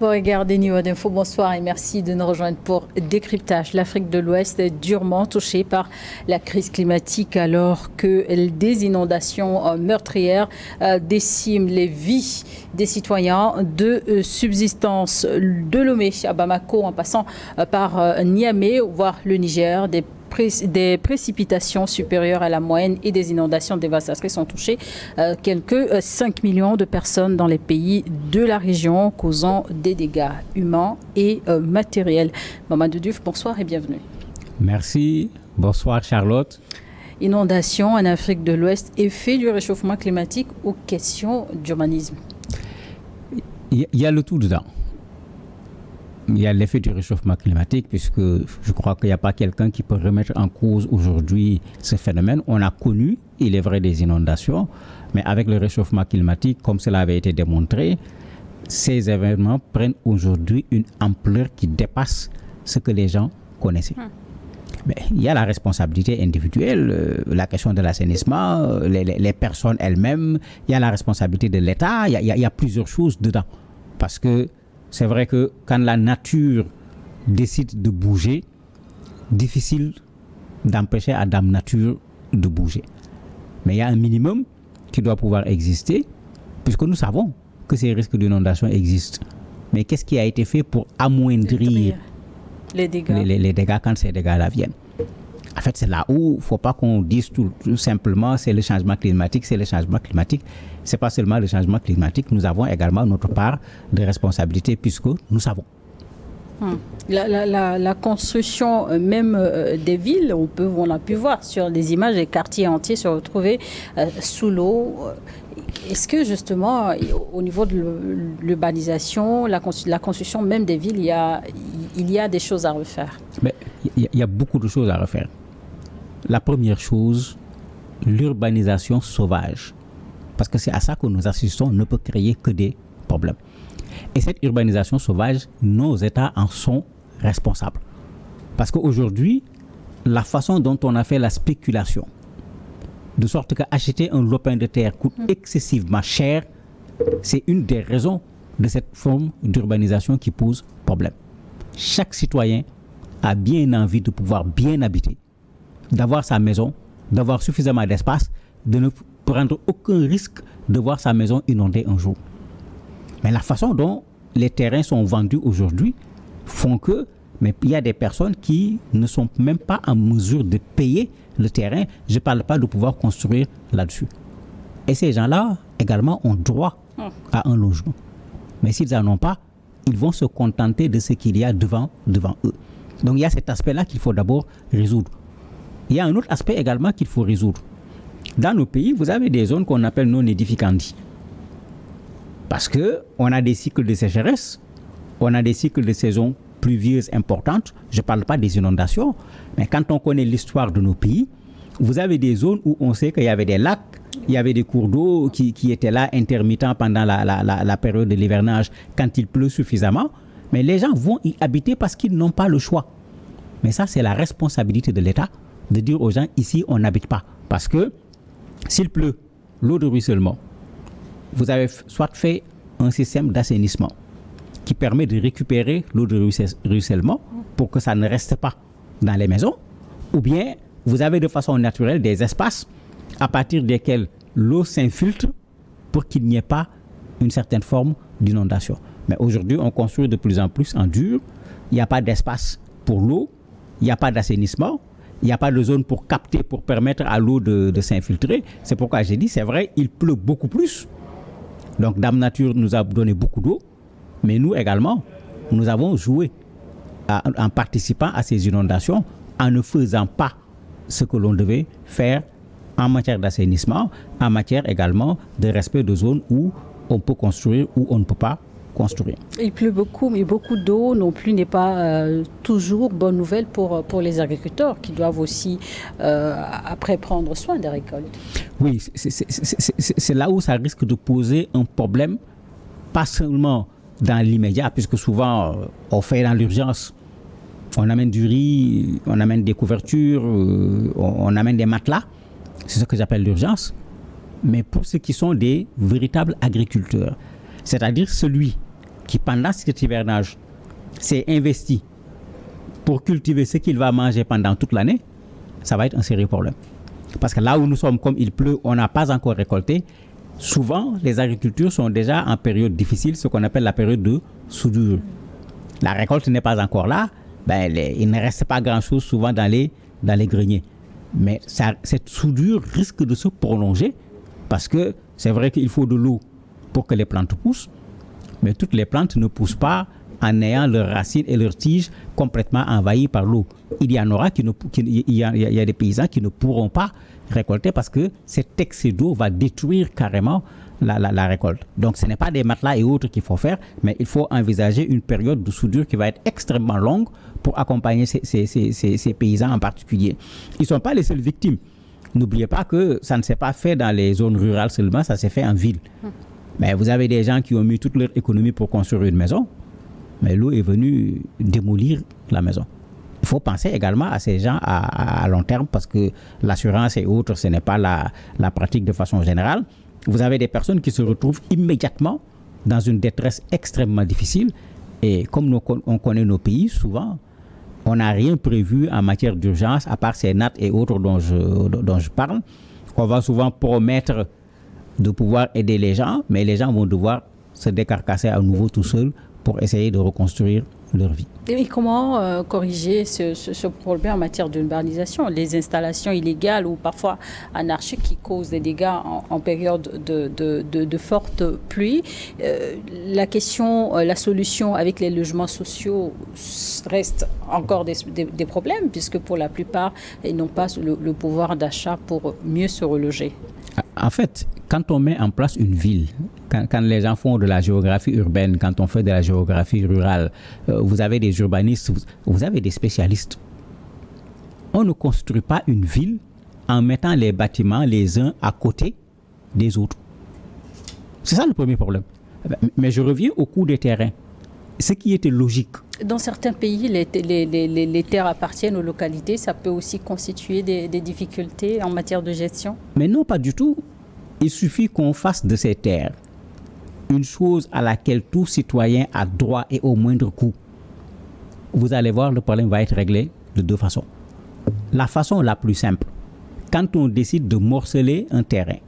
Vous regardez Niveau d'Info, bonsoir et merci de nous rejoindre pour Décryptage. L'Afrique de l'Ouest est durement touchée par la crise climatique alors que des inondations meurtrières déciment les vies des citoyens de subsistance de Lomé à Bamako en passant par Niamey, voire le Niger. Des précipitations supérieures à la moyenne et des inondations dévastatrices ont touché quelques 5 millions de personnes dans les pays de la région, causant des dégâts humains et matériels. Mamadou Diouf, bonsoir et bienvenue. Merci. Bonsoir Charlotte. Inondations en Afrique de l'Ouest, effet du réchauffement climatique ou question d'urbanisme? Il y a le tout dedans. Il y a l'effet du réchauffement climatique, puisque je crois qu'il n'y a pas quelqu'un qui peut remettre en cause aujourd'hui ce phénomène. On a connu, il est vrai, des inondations, mais avec le réchauffement climatique, comme cela avait été démontré, ces événements prennent aujourd'hui une ampleur qui dépasse ce que les gens connaissaient. Mais il y a la responsabilité individuelle, la question de l'assainissement, les personnes elles-mêmes, il y a la responsabilité de l'État, il y a plusieurs choses dedans. Parce que c'est vrai que quand la nature décide de bouger, difficile d'empêcher à Dame Nature de bouger. Mais il y a un minimum qui doit pouvoir exister, puisque nous savons que ces risques d'inondation existent. Mais qu'est-ce qui a été fait pour amoindrir les dégâts quand ces dégâts-là viennent? En fait, c'est là où il ne faut pas qu'on dise tout simplement c'est le changement climatique, c'est le changement climatique. Ce n'est pas seulement le changement climatique, nous avons également notre part de responsabilité puisque nous savons. La construction même des villes, on a pu voir sur des images des quartiers entiers se retrouver sous l'eau. Est-ce que justement, au niveau de l'urbanisation, la construction même des villes, il y a des choses à refaire? Mais il y a beaucoup de choses à refaire. La première chose, l'urbanisation sauvage. Parce que c'est à ça que nous assistons, ne peut créer que des problèmes. Et cette urbanisation sauvage, nos États en sont responsables. Parce qu'aujourd'hui, la façon dont on a fait la spéculation, de sorte qu'acheter un lopin de terre coûte excessivement cher, c'est une des raisons de cette forme d'urbanisation qui pose problème. Chaque citoyen a bien envie de pouvoir bien habiter, d'avoir sa maison, d'avoir suffisamment d'espace, de ne prendre aucun risque de voir sa maison inondée un jour. Mais la façon dont les terrains sont vendus aujourd'hui font que, mais il y a des personnes qui ne sont même pas en mesure de payer le terrain. Je ne parle pas de pouvoir construire là-dessus. Et ces gens-là également ont droit à un logement. Mais s'ils n'en ont pas, ils vont se contenter de ce qu'il y a devant eux. Donc il y a cet aspect-là qu'il faut d'abord résoudre. Il y a un autre aspect également qu'il faut résoudre. Dans nos pays, vous avez des zones qu'on appelle non édificantes. Parce qu'on a des cycles de sécheresse, on a des cycles de saisons pluvieuses importantes. Je ne parle pas des inondations, mais quand on connaît l'histoire de nos pays, vous avez des zones où on sait qu'il y avait des lacs, il y avait des cours d'eau qui étaient là intermittents pendant la période de l'hivernage quand il pleut suffisamment. Mais les gens vont y habiter parce qu'ils n'ont pas le choix. Mais ça, c'est la responsabilité de l'État de dire aux gens, ici, on n'habite pas. Parce que s'il pleut, l'eau de ruissellement, vous avez soit fait un système d'assainissement qui permet de récupérer l'eau de ruissellement pour que ça ne reste pas dans les maisons, ou bien vous avez de façon naturelle des espaces à partir desquels l'eau s'infiltre pour qu'il n'y ait pas une certaine forme d'inondation. Mais aujourd'hui, on construit de plus en plus en dur. Il n'y a pas d'espace pour l'eau, il n'y a pas d'assainissement, il n'y a pas de zone pour capter, pour permettre à l'eau de s'infiltrer. C'est pourquoi j'ai dit, c'est vrai, il pleut beaucoup plus. Donc, Dame Nature nous a donné beaucoup d'eau, mais nous également, nous avons joué en participant à ces inondations, en ne faisant pas ce que l'on devait faire en matière d'assainissement, en matière également de respect de zones où on peut construire ou on ne peut pas construire. Il pleut beaucoup, mais beaucoup d'eau non plus n'est pas toujours bonne nouvelle pour les agriculteurs qui doivent aussi après prendre soin des récoltes. Oui, c'est là où ça risque de poser un problème, pas seulement dans l'immédiat, puisque souvent on fait dans l'urgence. On amène du riz, on amène des couvertures, on amène des matelas. C'est ce que j'appelle l'urgence. Mais pour ceux qui sont des véritables agriculteurs, c'est-à-dire celui qui pendant cet hivernage s'est investi pour cultiver ce qu'il va manger pendant toute l'année, ça va être un sérieux problème. Parce que là où nous sommes, comme il pleut, on n'a pas encore récolté. Souvent, les agricultures sont déjà en période difficile, ce qu'on appelle la période de soudure. La récolte n'est pas encore là, il ne reste pas grand-chose souvent dans les greniers. Mais cette soudure risque de se prolonger parce que c'est vrai qu'il faut de l'eau pour que les plantes poussent, mais toutes les plantes ne poussent pas en ayant leurs racines et leurs tiges complètement envahies par l'eau. Il y en aura il y a des paysans qui ne pourront pas récolter parce que cet excès d'eau va détruire carrément la récolte. Donc ce n'est pas des matelas et autres qu'il faut faire, mais il faut envisager une période de soudure qui va être extrêmement longue pour accompagner ces paysans en particulier. Ils ne sont pas les seules victimes. N'oubliez pas que ça ne s'est pas fait dans les zones rurales seulement, ça s'est fait en ville. Mais vous avez des gens qui ont mis toute leur économie pour construire une maison, mais l'eau est venue démolir la maison. Il faut penser également à ces gens à long terme parce que l'assurance et autres, ce n'est pas la pratique de façon générale. Vous avez des personnes qui se retrouvent immédiatement dans une détresse extrêmement difficile. Et comme on connaît nos pays, souvent, on n'a rien prévu en matière d'urgence, à part ces nattes et autres dont je parle. On va souvent promettre de pouvoir aider les gens, mais les gens vont devoir se décarcasser à nouveau tout seuls pour essayer de reconstruire leur vie. Et comment corriger ce problème en matière d'urbanisation? Les installations illégales ou parfois anarchiques qui causent des dégâts en période de fortes pluies. La solution avec les logements sociaux reste encore des problèmes puisque pour la plupart, ils n'ont pas le pouvoir d'achat pour mieux se reloger. En fait, quand on met en place une ville, quand les gens font de la géographie urbaine, quand on fait de la géographie rurale, vous avez des urbanistes, vous avez des spécialistes. On ne construit pas une ville en mettant les bâtiments les uns à côté des autres. C'est ça le premier problème. Mais je reviens au coût des terrains. Ce qui était logique. Dans certains pays, les terres appartiennent aux localités. Ça peut aussi constituer des difficultés en matière de gestion. Mais non, pas du tout. Il suffit qu'on fasse de ces terres une chose à laquelle tout citoyen a droit et au moindre coût. Vous allez voir, le problème va être réglé de deux façons. La façon la plus simple, quand on décide de morceler un terrain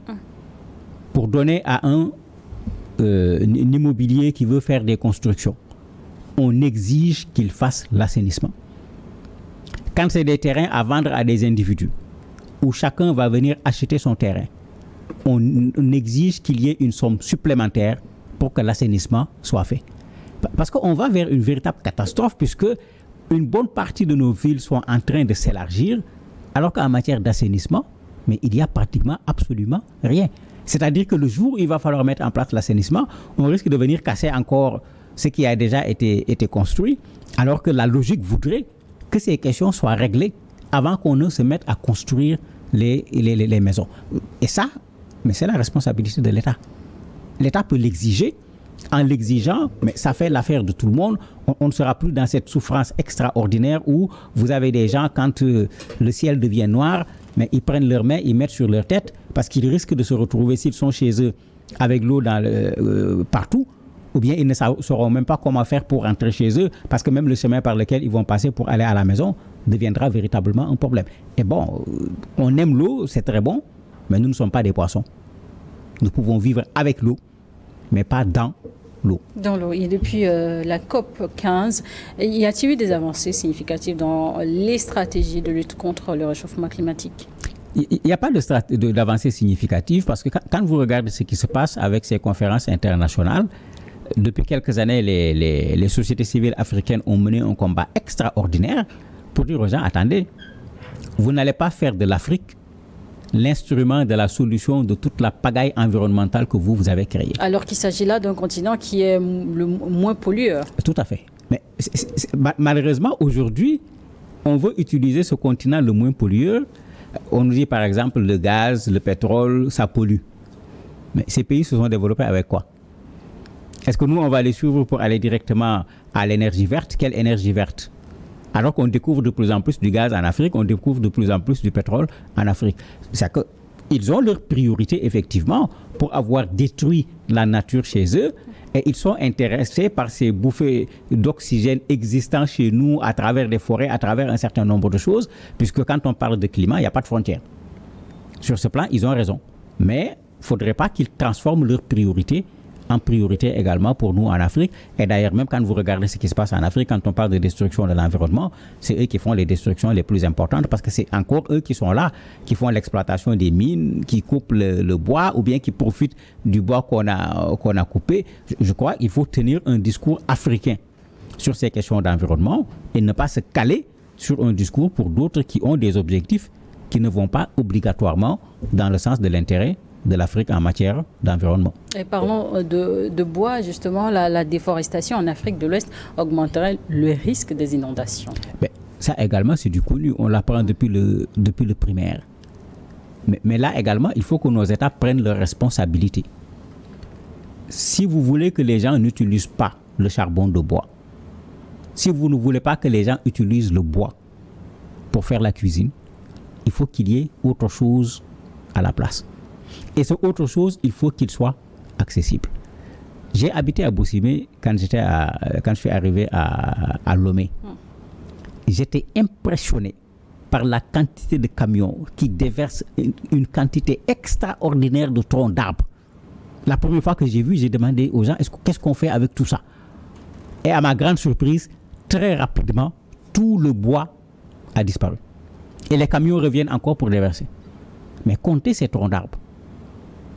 pour donner à un immobilier qui veut faire des constructions, on exige qu'il fasse l'assainissement. Quand c'est des terrains à vendre à des individus, où chacun va venir acheter son terrain, on exige qu'il y ait une somme supplémentaire pour que l'assainissement soit fait. Parce qu'on va vers une véritable catastrophe puisque une bonne partie de nos villes sont en train de s'élargir, alors qu'en matière d'assainissement, mais il n'y a pratiquement absolument rien. C'est-à-dire que le jour où il va falloir mettre en place l'assainissement, on risque de venir casser encore ce qui a déjà été construit, alors que la logique voudrait que ces questions soient réglées avant qu'on ne se mette à construire les maisons. Et ça, mais c'est la responsabilité de l'État. L'État peut l'exiger. En l'exigeant, mais ça fait l'affaire de tout le monde. On ne sera plus dans cette souffrance extraordinaire où vous avez des gens, quand le ciel devient noir, mais ils prennent leurs mains, ils mettent sur leur tête parce qu'ils risquent de se retrouver, s'ils sont chez eux, avec l'eau partout, ou bien ils ne sauront même pas comment faire pour rentrer chez eux parce que même le chemin par lequel ils vont passer pour aller à la maison deviendra véritablement un problème. Et bon, on aime l'eau, c'est très bon, mais nous ne sommes pas des poissons. Nous pouvons vivre avec l'eau, mais pas dans l'eau. Dans l'eau. Et depuis la COP 15, y a-t-il eu des avancées significatives dans les stratégies de lutte contre le réchauffement climatique? Il n'y a pas d'avancée significative parce que quand vous regardez ce qui se passe avec ces conférences internationales, depuis quelques années, les sociétés civiles africaines ont mené un combat extraordinaire pour dire aux gens, attendez, vous n'allez pas faire de l'Afrique l'instrument de la solution de toute la pagaille environnementale que vous avez créée. Alors qu'il s'agit là d'un continent qui est le moins pollueur. Tout à fait. Mais malheureusement, aujourd'hui, on veut utiliser ce continent le moins pollueur. On nous dit par exemple le gaz, le pétrole, ça pollue. Mais ces pays se sont développés avec quoi? Est-ce que nous, on va les suivre pour aller directement à l'énergie verte? Quelle énergie verte? Alors qu'on découvre de plus en plus du gaz en Afrique, on découvre de plus en plus du pétrole en Afrique. C'est-à-dire qu'ils ont leur priorité, effectivement, pour avoir détruit la nature chez eux. Et ils sont intéressés par ces bouffées d'oxygène existant chez nous à travers les forêts, à travers un certain nombre de choses, puisque quand on parle de climat, il n'y a pas de frontières. Sur ce plan, ils ont raison. Mais il ne faudrait pas qu'ils transforment leurs priorités en priorité également pour nous en Afrique. Et d'ailleurs, même quand vous regardez ce qui se passe en Afrique, quand on parle de destruction de l'environnement, c'est eux qui font les destructions les plus importantes parce que c'est encore eux qui sont là, qui font l'exploitation des mines, qui coupent le bois ou bien qui profitent du bois qu'on a coupé. Je crois qu'il faut tenir un discours africain sur ces questions d'environnement et ne pas se caler sur un discours pour d'autres qui ont des objectifs qui ne vont pas obligatoirement dans le sens de l'intérêt de l'Afrique en matière d'environnement. Et parlons de bois, justement, la déforestation en Afrique de l'Ouest augmenterait le risque des inondations. Mais ça également, c'est du connu. On l'apprend depuis le primaire. Mais là également, il faut que nos États prennent leurs responsabilités. Si vous voulez que les gens n'utilisent pas le charbon de bois, si vous ne voulez pas que les gens utilisent le bois pour faire la cuisine, il faut qu'il y ait autre chose à la place. Et cette autre chose, il faut qu'il soit accessible. J'ai habité à Bousimé quand je suis arrivé à Lomé. J'étais impressionné par la quantité de camions qui déversent une quantité extraordinaire de troncs d'arbres. La première fois que j'ai vu, j'ai demandé aux gens qu'est-ce qu'on fait avec tout ça. Et à ma grande surprise, très rapidement, tout le bois a disparu. Et les camions reviennent encore pour déverser. Mais comptez ces troncs d'arbres.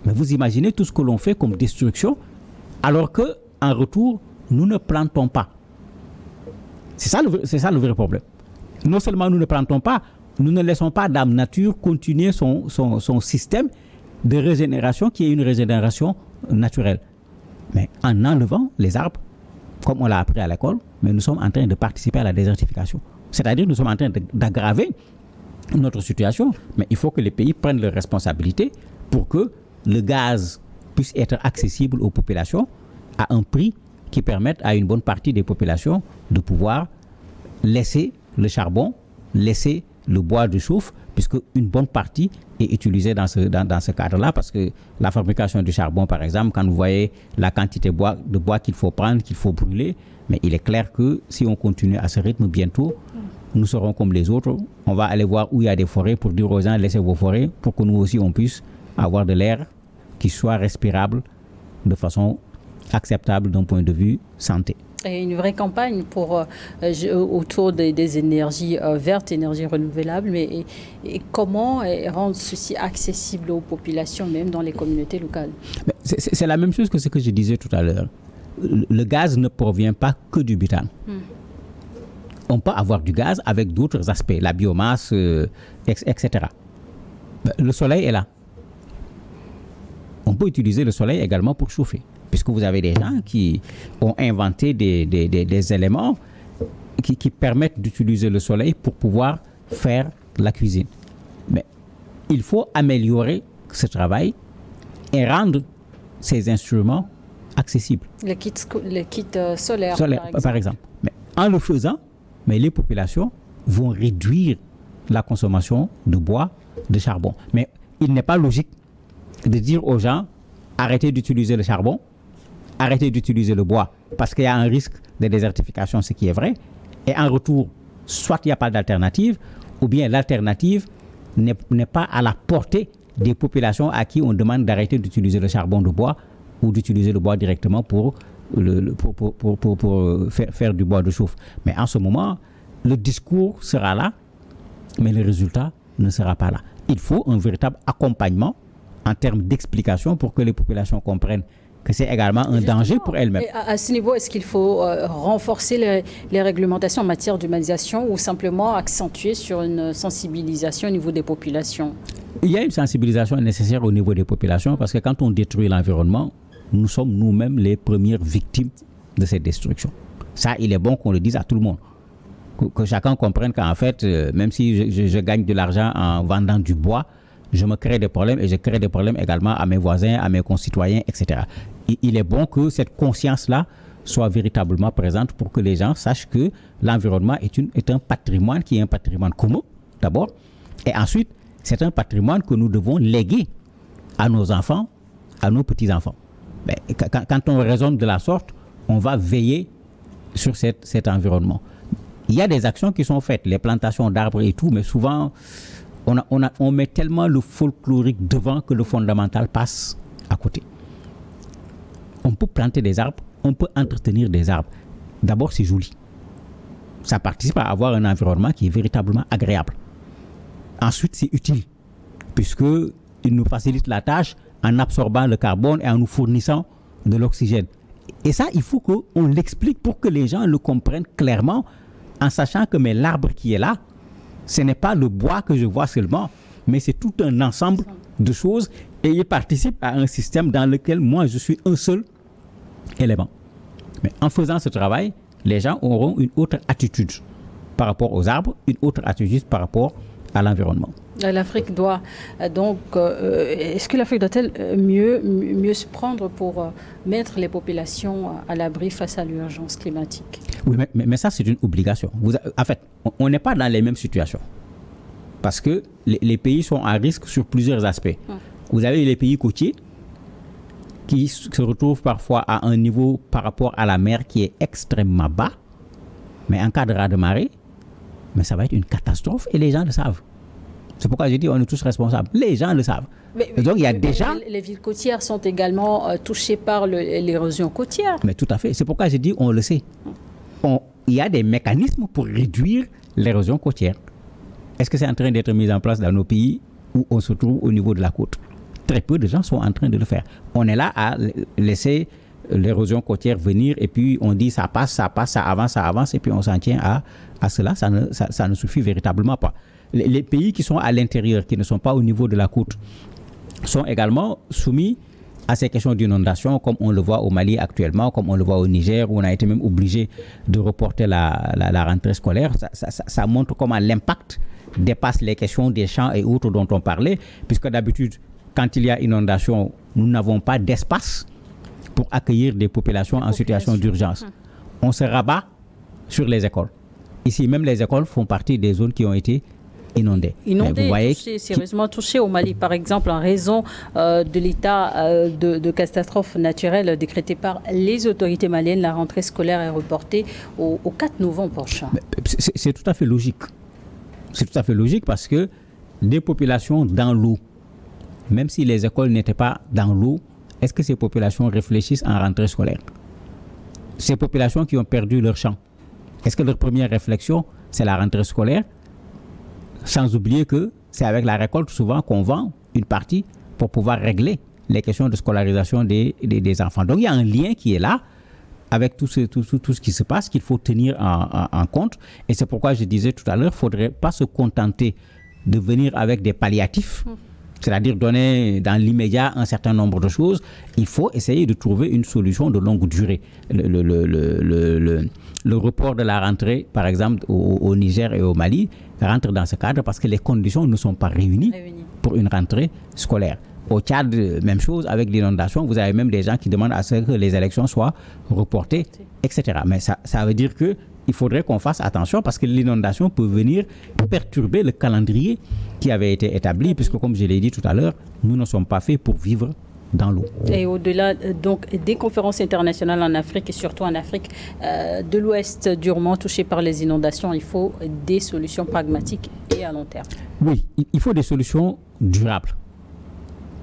Mais vous imaginez tout ce que l'on fait comme destruction, alors qu'en retour, nous ne plantons pas. C'est ça le vrai problème. Non seulement nous ne plantons pas, nous ne laissons pas Dame Nature continuer son système de régénération qui est une régénération naturelle. Mais en enlevant les arbres, comme on l'a appris à l'école, mais nous sommes en train de participer à la désertification. C'est-à-dire que nous sommes en train d'aggraver notre situation. Mais il faut que les pays prennent leurs responsabilités pour que le gaz puisse être accessible aux populations à un prix qui permette à une bonne partie des populations de pouvoir laisser le charbon, laisser le bois de chauffe, puisque une bonne partie est utilisée dans ce cadre-là, parce que la fabrication du charbon, par exemple, quand vous voyez la quantité de bois qu'il faut prendre, qu'il faut brûler, mais il est clair que si on continue à ce rythme, bientôt, nous serons comme les autres. On va aller voir où il y a des forêts pour dire aux gens, laissez vos forêts, pour que nous aussi, on puisse avoir de l'air qui soit respirable de façon acceptable d'un point de vue santé. Et une vraie campagne autour des énergies vertes, énergies renouvelables, mais et comment rendre ceci accessible aux populations, même dans les communautés locales? C'est la même chose que ce que je disais tout à l'heure. Le gaz ne provient pas que du butane. On peut avoir du gaz avec d'autres aspects, la biomasse, etc. Le soleil est là. On peut utiliser le soleil également pour chauffer, puisque vous avez des gens qui ont inventé des éléments qui permettent d'utiliser le soleil pour pouvoir faire la cuisine. Mais il faut améliorer ce travail et rendre ces instruments accessibles. Le kit solaire, par exemple. Mais en le faisant, les populations vont réduire la consommation de bois, de charbon. Mais il n'est pas logique de dire aux gens, arrêtez d'utiliser le charbon, arrêtez d'utiliser le bois, parce qu'il y a un risque de désertification, ce qui est vrai. Et en retour, soit il n'y a pas d'alternative, ou bien l'alternative n'est pas à la portée des populations à qui on demande d'arrêter d'utiliser le charbon de bois ou d'utiliser le bois directement pour faire du bois de chauffe. Mais en ce moment, le discours sera là, mais le résultat ne sera pas là. Il faut un véritable accompagnement en termes d'explication pour que les populations comprennent que c'est également un danger pour elles-mêmes. Et à ce niveau, est-ce qu'il faut renforcer les réglementations en matière d'humanisation ou simplement accentuer sur une sensibilisation au niveau des populations? Il y a une sensibilisation nécessaire au niveau des populations parce que quand on détruit l'environnement, nous sommes nous-mêmes les premières victimes de cette destruction. Ça, il est bon qu'on le dise à tout le monde. Que chacun comprenne qu'en fait, même si je gagne de l'argent en vendant du bois, je me crée des problèmes et je crée des problèmes également à mes voisins, à mes concitoyens, etc. Il est bon que cette conscience-là soit véritablement présente pour que les gens sachent que l'environnement est un patrimoine qui est un patrimoine commun, d'abord. Et ensuite, c'est un patrimoine que nous devons léguer à nos enfants, à nos petits-enfants. Ben, quand on raisonne de la sorte, on va veiller sur cet environnement. Il y a des actions qui sont faites, les plantations d'arbres et tout, mais souvent, on met tellement le folklorique devant que le fondamental passe à côté. On peut planter des arbres, on peut entretenir des arbres. D'abord, c'est joli. Ça participe à avoir un environnement qui est véritablement agréable. Ensuite, c'est utile, puisqu'il nous facilite la tâche en absorbant le carbone et en nous fournissant de l'oxygène. Et ça, il faut qu'on l'explique pour que les gens le comprennent clairement, en sachant que l'arbre qui est là, ce n'est pas le bois que je vois seulement, mais c'est tout un ensemble de choses et il participe à un système dans lequel moi, je suis un seul élément. Mais en faisant ce travail, les gens auront une autre attitude par rapport aux arbres, une autre attitude par rapport à l'environnement. L'Afrique doit donc... est-ce que l'Afrique doit-elle mieux se prendre pour mettre les populations à l'abri face à l'urgence climatique? Oui, mais ça, c'est une obligation. En fait, on n'est pas dans les mêmes situations. Parce que les pays sont à risque sur plusieurs aspects. Vous avez les pays côtiers qui se retrouvent parfois à un niveau par rapport à la mer qui est extrêmement bas. Mais en cas de raz-de-marée, mais ça va être une catastrophe et les gens le savent. C'est pourquoi j'ai dit on est tous responsables. Les gens le savent. Donc il y a déjà... Les villes côtières sont également touchées par l'érosion côtière. Mais tout à fait. C'est pourquoi j'ai dit on le sait. Il y a des mécanismes pour réduire l'érosion côtière. Est-ce que c'est en train d'être mis en place dans nos pays où on se trouve au niveau de la côte? Très peu de gens sont en train de le faire. On est là à laisser l'érosion côtière venir et puis on dit ça passe, ça avance et puis on s'en tient à cela. Ça ne suffit véritablement pas. Les pays qui sont à l'intérieur, qui ne sont pas au niveau de la côte, sont également soumis à ces questions d'inondation, comme on le voit au Mali actuellement, comme on le voit au Niger, où on a été même obligé de reporter la rentrée scolaire. Ça montre comment l'impact dépasse les questions des champs et autres dont on parlait, puisque d'habitude, quand il y a inondation, nous n'avons pas d'espace pour accueillir des populations en situation d'urgence. On se rabat sur les écoles. Ici, même les écoles font partie des zones qui ont été inondées. Sérieusement touchées au Mali, par exemple, en raison de l'état de catastrophe naturelle décrété par les autorités maliennes. La rentrée scolaire est reportée au 4 novembre prochain. C'est tout à fait logique. C'est tout à fait logique parce que des populations dans l'eau, même si les écoles n'étaient pas dans l'eau, est-ce que ces populations réfléchissent en rentrée scolaire? Ces populations qui ont perdu leur champ, est-ce que leur première réflexion, c'est la rentrée scolaire? Sans oublier que c'est avec la récolte souvent qu'on vend une partie pour pouvoir régler les questions de scolarisation des enfants. Donc il y a un lien qui est là avec tout ce qui se passe qu'il faut tenir en compte. Et c'est pourquoi je disais tout à l'heure, il ne faudrait pas se contenter de venir avec des palliatifs, c'est-à-dire donner dans l'immédiat un certain nombre de choses. Il faut essayer de trouver une solution de longue durée. Le report de la rentrée, par exemple, au Niger et au Mali, rentre dans ce cadre parce que les conditions ne sont pas réunies pour une rentrée scolaire. Au Tchad, même chose avec l'inondation. Vous avez même des gens qui demandent à ce que les élections soient reportées, etc. Mais ça veut dire qu'il faudrait qu'on fasse attention parce que l'inondation peut venir perturber le calendrier qui avait été établi, puisque comme je l'ai dit tout à l'heure, nous ne sommes pas faits pour vivre dans l'eau. Et au-delà donc des conférences internationales en Afrique et surtout en Afrique de l'Ouest durement touchée par les inondations, il faut des solutions pragmatiques et à long terme. Oui, il faut des solutions durables,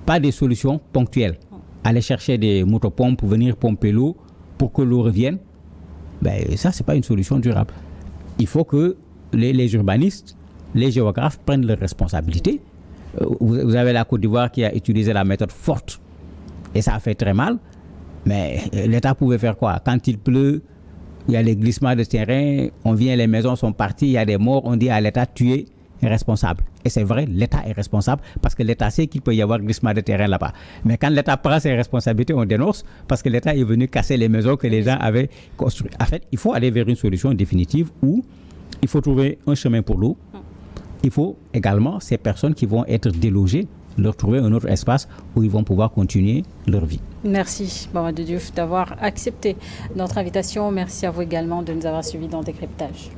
pas des solutions ponctuelles. Aller chercher des motopompes pour venir pomper l'eau pour que l'eau revienne, ça c'est pas une solution durable. Il faut que les urbanistes, les géographes prennent leurs responsabilités. Vous avez la Côte d'Ivoire qui a utilisé la méthode forte et ça a fait très mal, mais l'État pouvait faire quoi? Quand il pleut, il y a les glissements de terrain, on vient, les maisons sont parties, il y a des morts, on dit à l'État tu es responsable. Et c'est vrai, l'État est responsable parce que l'État sait qu'il peut y avoir glissement de terrain là-bas. Mais quand l'État prend ses responsabilités, on dénonce parce que l'État est venu casser les maisons que les gens avaient construites. En fait, il faut aller vers une solution définitive où il faut trouver un chemin pour l'eau. Il faut également, ces personnes qui vont être délogées, leur trouver un autre espace où ils vont pouvoir continuer leur vie. Merci, Mamadou Diouf, d'avoir accepté notre invitation. Merci à vous également de nous avoir suivis dans Décryptage.